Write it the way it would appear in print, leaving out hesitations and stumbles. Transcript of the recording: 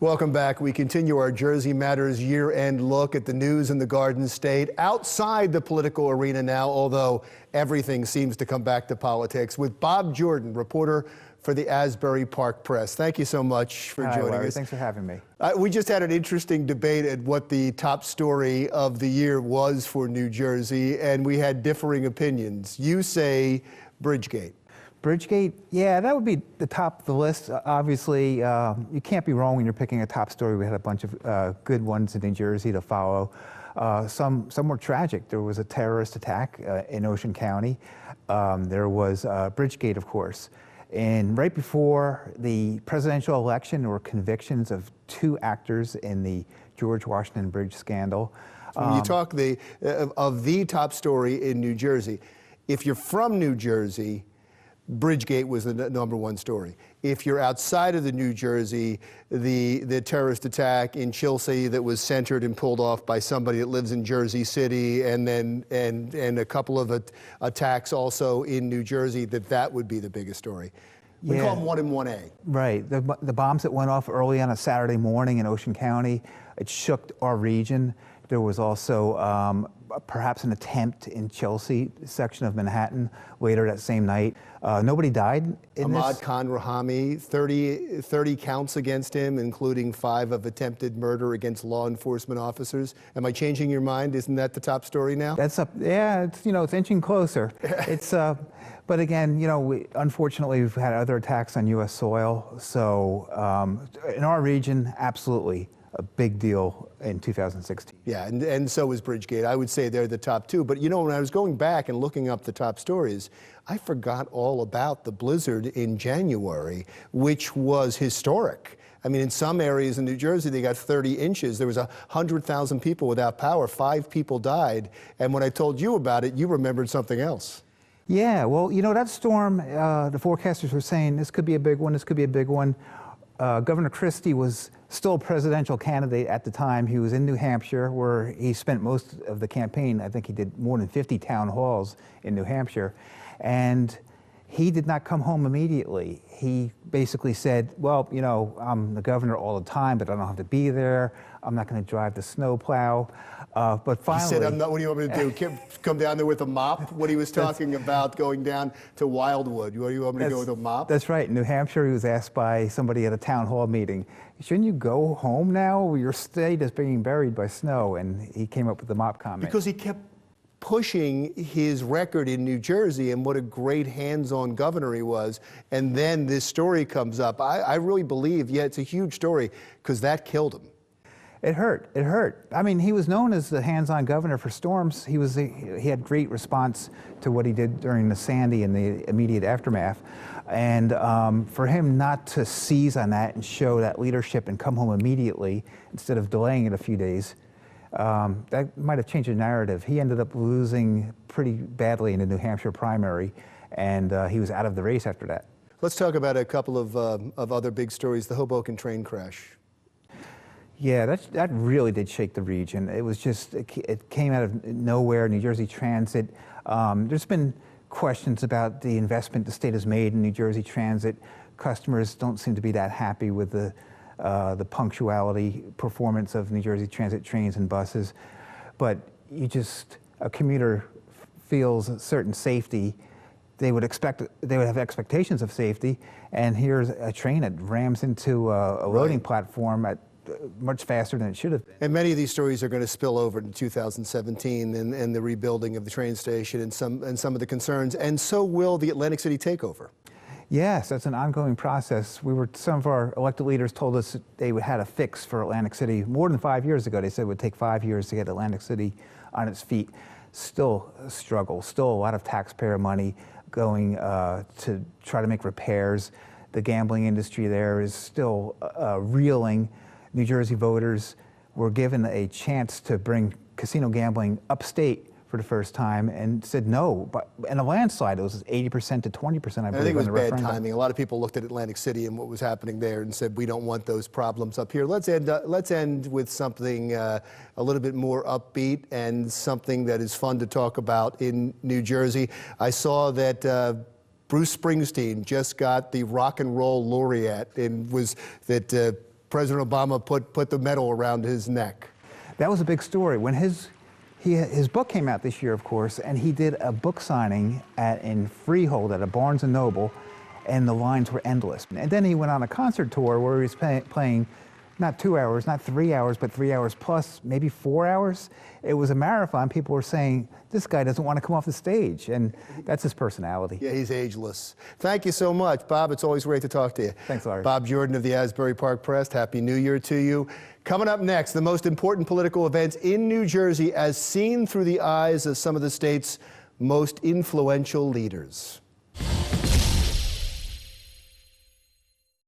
Welcome back. We continue our Jersey Matters year-end look at the news in the Garden State, outside the political arena now, although everything seems to come back to politics, with Bob Jordan, reporter for the Asbury Park Press. Thank you so much for joining us. Thanks for having me. We just had an interesting debate at what the top story of the year was for New Jersey, and we had differing opinions. You say Bridgegate. Bridgegate, yeah, that would be the top of the list. Obviously, you can't be wrong when you're picking a top story. We had a bunch of good ones in New Jersey to follow. Some were tragic. There was a terrorist attack in Ocean County. There was Bridgegate, of course. And right before the presidential election, there were convictions of 2 actors in the George Washington Bridge scandal. When you talk of the top story in New Jersey, if you're from New Jersey, Bridgegate was the #1 story. If you're outside of the New Jersey, the terrorist attack in Chelsea that was centered and pulled off by somebody that lives in Jersey City, and then and a couple of attacks also in New Jersey, that would be the biggest story. We call them 1 and 1A. Right. The bombs that went off early on a Saturday morning in Ocean County, it shook our region. There was also perhaps an attempt in Chelsea section of Manhattan later that same night. Nobody died in Ahmad this. Khan Rahami, 30 counts against him, including 5 of attempted murder against law enforcement officers. Am I changing your mind? Isn't that the top story now? That's up. Yeah, it's inching closer. It's but again, unfortunately, we've had other attacks on U.S. soil. So in our region, absolutely a big deal in 2016. Yeah, and so is Bridgegate. I would say they're the top 2. But when I was going back and looking up the top stories, I forgot all about the blizzard in January, which was historic. I mean, in some areas in New Jersey, they got 30 inches. There was 100,000 people without power. 5 people died. And when I told you about it, you remembered something else. Yeah, well, that storm, the forecasters were saying this could be a big one, this could be a big one. Governor Christie was still a presidential candidate at the time. He was in New Hampshire, where he spent most of the campaign. I think he did more than 50 town halls in New Hampshire. And he did not come home immediately. He basically said, well, I'm the governor all the time, but I don't have to be there. I'm not going to drive the snowplow. But finally... He said, what do you want me to do? Come down there with a mop? When he was talking about going down to Wildwood, what do you want me to go with a mop? That's right. In New Hampshire, he was asked by somebody at a town hall meeting, shouldn't you go home now? Your state is being buried by snow. And he came up with the mop comment. Because he kept pushing his record in New Jersey and what a great hands-on governor he was. And then this story comes up. I really believe, it's a huge story, because that killed him. It hurt. It hurt. I mean, he was known as the hands-on governor for storms. He had great response to what he did during the Sandy and the immediate aftermath. And for him not to seize on that and show that leadership and come home immediately instead of delaying it a few days, that might have changed the narrative. He ended up losing pretty badly in the New Hampshire primary, and he was out of the race after that. Let's talk about a couple of other big stories. The Hoboken train crash. Yeah, that really did shake the region. It was just, it came out of nowhere. New Jersey Transit. There's been questions about the investment the state has made in New Jersey Transit. Customers don't seem to be that happy with the punctuality performance of New Jersey Transit trains and buses. But a commuter feels a certain safety. They would have expectations of safety, and here's a train that rams into a loading platform at much faster than it should have been. And many of these stories are going to spill over to 2017 and the rebuilding of the train station and some of the concerns, and so will the Atlantic City takeover. Yes, that's an ongoing process. Some of our elected leaders told us they had a fix for Atlantic City more than 5 years ago. They said it would take 5 years to get Atlantic City on its feet. Still a struggle, still a lot of taxpayer money going to try to make repairs. The gambling industry there is still reeling. New Jersey voters were given a chance to bring casino gambling upstate for the first time and said no. But in a landslide, it was 80% to 20%, I believe. I think it was bad timing. A lot of people looked at Atlantic City and what was happening there and said, we don't want those problems up here. Let's end with something a little bit more upbeat and something that is fun to talk about in New Jersey. I saw that Bruce Springsteen just got the Rock and Roll Laureate, and President Obama put the medal around his neck. That was a big story. When his book came out this year, of course, and he did a book signing in Freehold at a Barnes & Noble, and the lines were endless. And then he went on a concert tour where he was playing not 2 hours, not 3 hours, but 3 hours plus, maybe 4 hours. It was a marathon. People were saying, this guy doesn't want to come off the stage, and that's his personality. Yeah, he's ageless. Thank you so much, Bob. It's always great to talk to you. Thanks, Larry. Bob Jordan of the Asbury Park Press. Happy New Year to you. Coming up next, the most important political events in New Jersey as seen through the eyes of some of the state's most influential leaders.